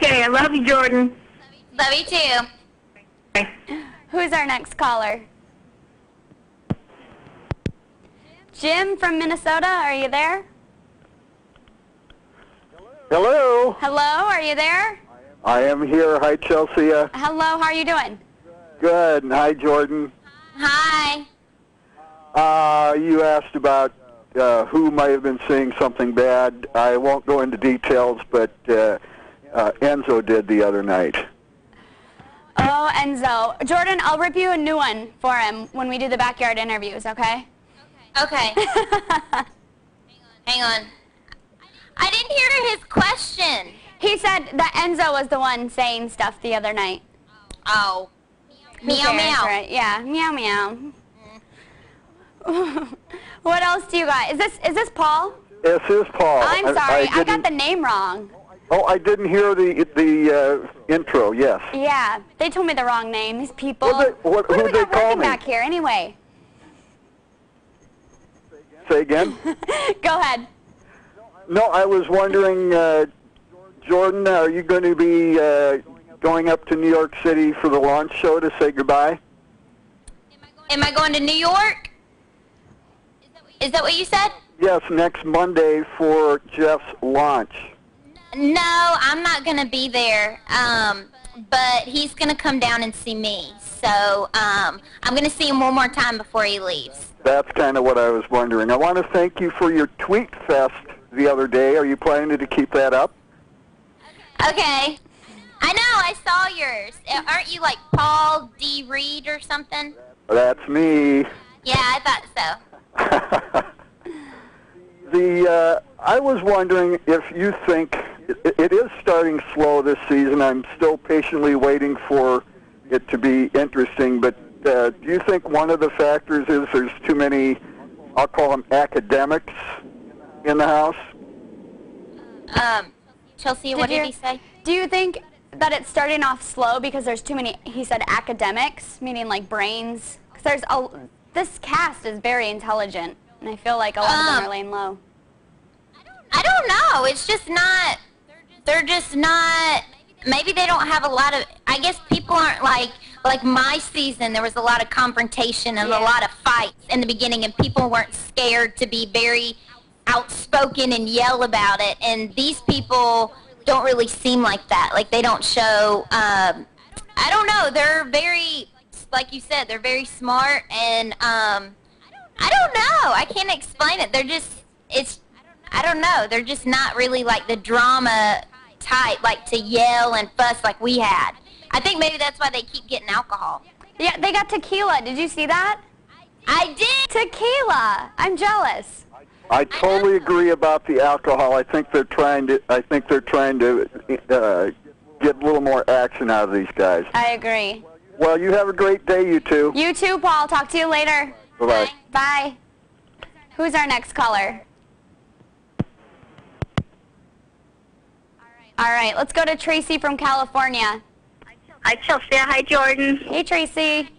Okay, I love you, Jordan. Love you too. Bye. Who's our next caller? Jim from Minnesota, are you there? Hello. Hello, are you there? I am here. Hi, Chelsea. Hello, how are you doing? Good. Hi, Jordan. Hi. You asked about who might have been saying something bad. I won't go into details, but Enzo did the other night. Oh, Enzo. Jordan, I'll rip you a new one for him when we do the backyard interviews, okay? Okay. Hang on. I didn't hear his question. He said that Enzo was the one saying stuff the other night. Oh. Who Meow cares, meow. right? Yeah, meow meow. What else do you got? Is this Paul? This is Paul. I'm sorry, I got the name wrong. Oh, I didn't hear the intro. Yes. Yeah, they told me the wrong name. These people. What do we did they got call working me? back here anyway? Say again. Go ahead. No, I was wondering, Jordan, are you going to be going up to New York City for the launch show to say goodbye? Am I going to New York? Is that what you said? Yes, next Monday for Jeff's launch. No, I'm not going to be there, but he's going to come down and see me. So I'm going to see him one more time before he leaves. That's kind of what I was wondering. I want to thank you for your tweet fest the other day. Are you planning to keep that up? Okay. I know, I saw yours. Aren't you like Paul D. Reed or something? That's me. Yeah, I thought so. I was wondering if you think it is starting slow this season. I'm still patiently waiting for it to be interesting, but do you think one of the factors is there's too many, I'll call them academics, in the house? Chelsea, what did he say? Do you think that it's starting off slow because there's too many, he said academics, meaning like brains? Because this cast is very intelligent, and I feel like a lot of them are laying low. I don't know. It's just not, they're just not, maybe they don't have a lot of, I guess people aren't like my season, there was a lot of confrontation and a lot of fights in the beginning, and people weren't scared to be very outspoken and yell about it, and these people don't really seem like that. Like, they don't show, I don't know, they're very, like you said, they're very smart, and I don't know, I can't explain it. They're just, I don't know, they're just not really like the drama type, like to yell and fuss like we had. I think maybe that's why they keep getting alcohol. Yeah, they got tequila. Did you see that? I did. Tequila. I'm jealous. I totally agree about the alcohol. I think they're trying to. Get a little more action out of these guys. I agree. Well, you have a great day, you two. You too, Paul. Talk to you later. Bye-bye. Bye. Who's our next caller? All right, let's go to Tracy from California. Hi, Chelsea. Hi, Jordan. Hey, Tracy.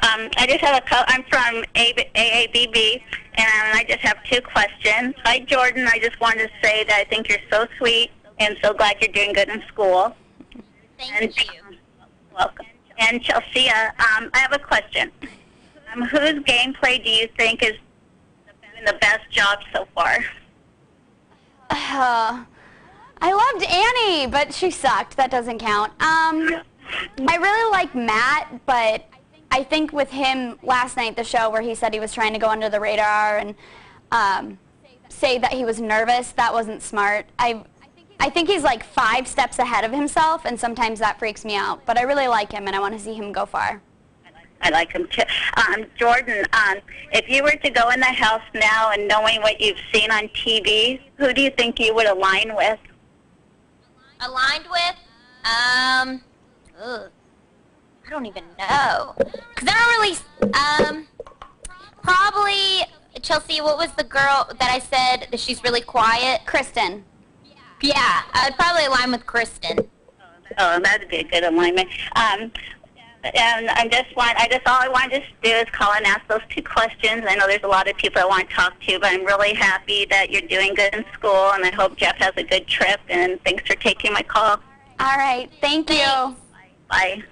I just have I'm from AABB, and I just have two questions. Hi, Jordan. I just wanted to say that I think you're so sweet and so glad you're doing good in school. Thank you. Welcome. And Chelsea, I have a question. Whose gameplay do you think is doing the best job so far? I loved Annie, but she sucked. That doesn't count. I really like Matt, but I think with him last night, the show where he said he was trying to go under the radar and say that he was nervous, that wasn't smart. I think he's like 5 steps ahead of himself, and sometimes that freaks me out. But I really like him, and I want to see him go far. I like him too. Jordan, if you were to go in the house now and knowing what you've seen on TV, who do you think you would align with? Aligned with? I don't even know. Because I don't really, probably, Chelsea, what was the girl that I said that she's really quiet? Kristen. Yeah, I'd probably align with Kristen. Oh, that'd be a good alignment. And all I wanted to do is call and ask those 2 questions. I know there's a lot of people I want to talk to, but I'm really happy that you're doing good in school, and I hope Jeff has a good trip, and thanks for taking my call. All right. Thank you. Bye.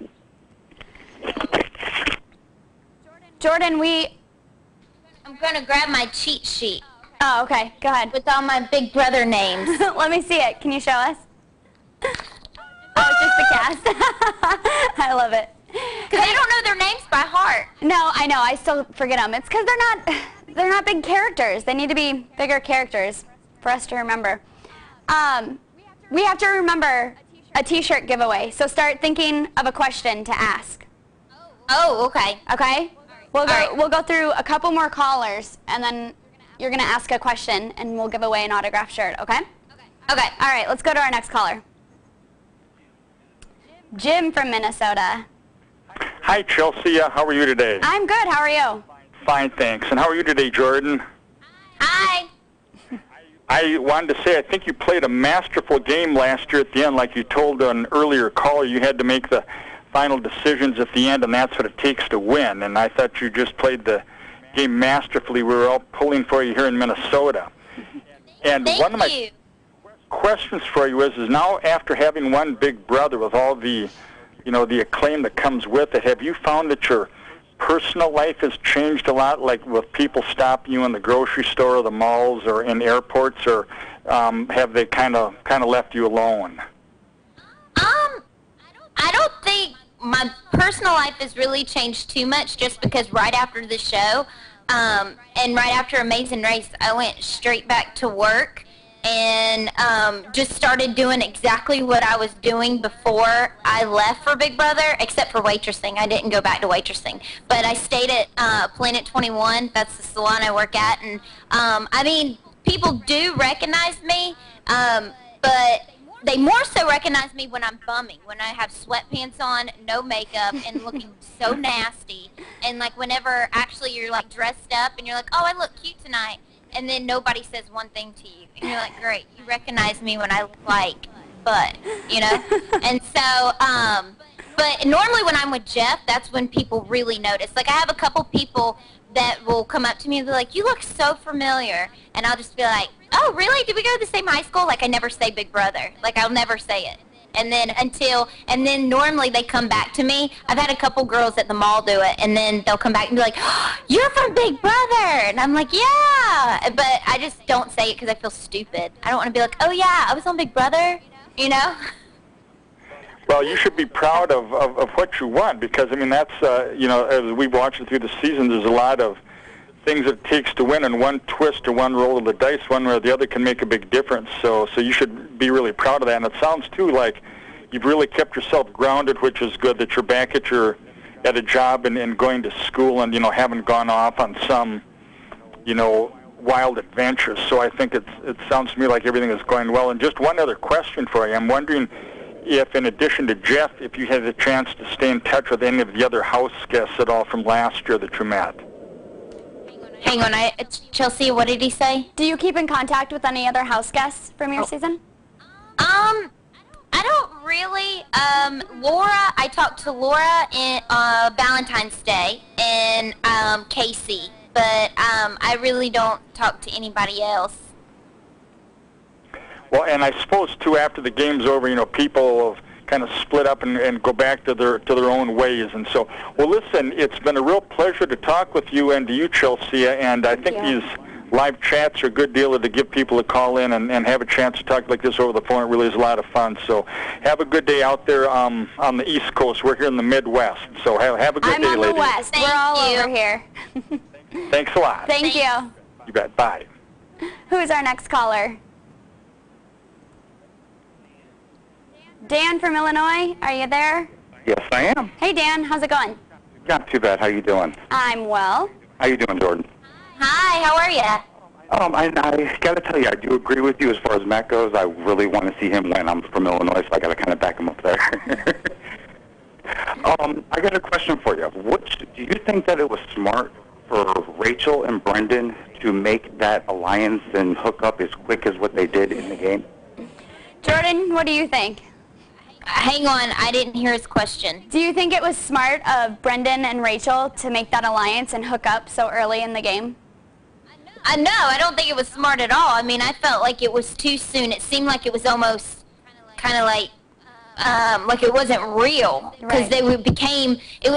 Jordan, I'm going to grab my cheat sheet. Oh, okay. Go ahead. With all my Big Brother names. Let me see it. Can you show us? Oh, it's just the cast. I love it. Because they don't know their names by heart. No, I know. I still forget them. It's because they're not big characters. They need to be bigger characters for us to remember. We have to remember a T-shirt giveaway. So start thinking of a question to ask. Oh, okay. Okay? We'll go through a couple more callers, and then you're going to ask a question, and we'll give away an autographed shirt, okay? Okay. All right, let's go to our next caller. Jim from Minnesota. Hi, Chelsea. How are you today? I'm good. How are you? Fine, thanks. And how are you today, Jordan? Hi. I wanted to say I think you played a masterful game last year at the end. Like you told an earlier caller, you had to make the final decisions at the end, and that's what it takes to win. And I thought you just played the game masterfully. We were all pulling for you here in Minnesota. And Thank one of my you. questions for you is now after having won Big Brother with all the, the acclaim that comes with it, have you found that your personal life has changed a lot, like with people stopping you in the grocery store or the malls or in airports, or have they kind of left you alone? I don't think my personal life has really changed too much, just because right after the show and right after Amazing Race, I went straight back to work and just started doing exactly what I was doing before I left for Big Brother, except for waitressing. I didn't go back to waitressing. But I stayed at Planet 21. That's the salon I work at. And, I mean, people do recognize me, but they more so recognize me when I'm bumming, when I have sweatpants on, no makeup, and looking so nasty. And, like, whenever actually you're, like, dressed up and you're like, oh, I look cute tonight. And then nobody says one thing to you. And you're like, great, you recognize me when I look like butt, And so, but normally when I'm with Jeff, that's when people really notice. Like, I have a couple people that will come up to me and be like, you look so familiar. And I'll just be like, oh, really? Did we go to the same high school? Like, I never say Big Brother. Like, I'll never say it. And then normally they come back to me. I've had a couple girls at the mall do it, and then they'll come back and be like, oh, you're from Big Brother. And I'm like, yeah. But I just don't say it because I feel stupid. I don't want to be like, oh, yeah, I was on Big Brother, Well, you should be proud of what you won, because, I mean, that's, as we've watched it through the season, there's a lot of things it takes to win, and one twist or one roll of the dice, one way or the other, can make a big difference. So you should be really proud of that. And it sounds, too, like you've really kept yourself grounded, which is good, that you're back at a job and going to school and, haven't gone off on some, wild adventures. So I think it sounds to me like everything is going well. And just one other question for you. I'm wondering if, in addition to Jeff, if you had the chance to stay in touch with any of the other house guests at all from last year that you met. Hang on, Chelsea, what did he say? Do you keep in contact with any other house guests from your season? I don't really. I talked to Laura in Valentine's Day and Casey, but I really don't talk to anybody else. Well, and I suppose, too, after the game's over, people have kind of split up and go back to their own ways. And so, well, listen, it's been a real pleasure to talk with you and to you, Chelsea, and I think these live chats are a good deal to give people a call in and have a chance to talk like this over the phone. It really is a lot of fun. So have a good day out there on the East Coast. We're here in the Midwest. So have a good day, ladies. I'm on the West. We're all over here. Thanks a lot. Thank you. You bet. Bye. Who's our next caller? Dan from Illinois, are you there? Yes, I am. Hey, Dan. How's it going? Not too bad. How you doing? I'm well. How you doing, Jordan? Hi, how are you? I got to tell you, I do agree with you as far as Matt goes. I really want to see him win. I'm from Illinois, so I got to kind of back him up there. I got a question for you. Do you think that it was smart for Rachel and Brendan to make that alliance and hook up as quick as what they did in the game? Jordan, what do you think? Hang on, I didn't hear his question. Do you think it was smart of Brendan and Rachel to make that alliance and hook up so early in the game? No, I don't think it was smart at all. I mean, I felt like it was too soon. It seemed like it was almost kind of like it wasn't real, because Right.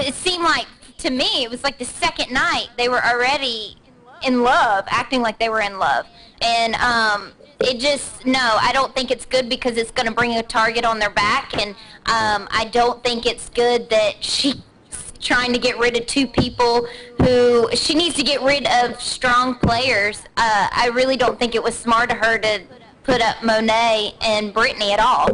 it seemed like, to me, it was like the second night they were already in love, acting like they were in love. And no, I don't think it's good, because it's going to bring a target on their back, and I don't think it's good that she's trying to get rid of two people who, she needs to get rid of strong players. I really don't think it was smart of her to put up Monet and Brittany at all.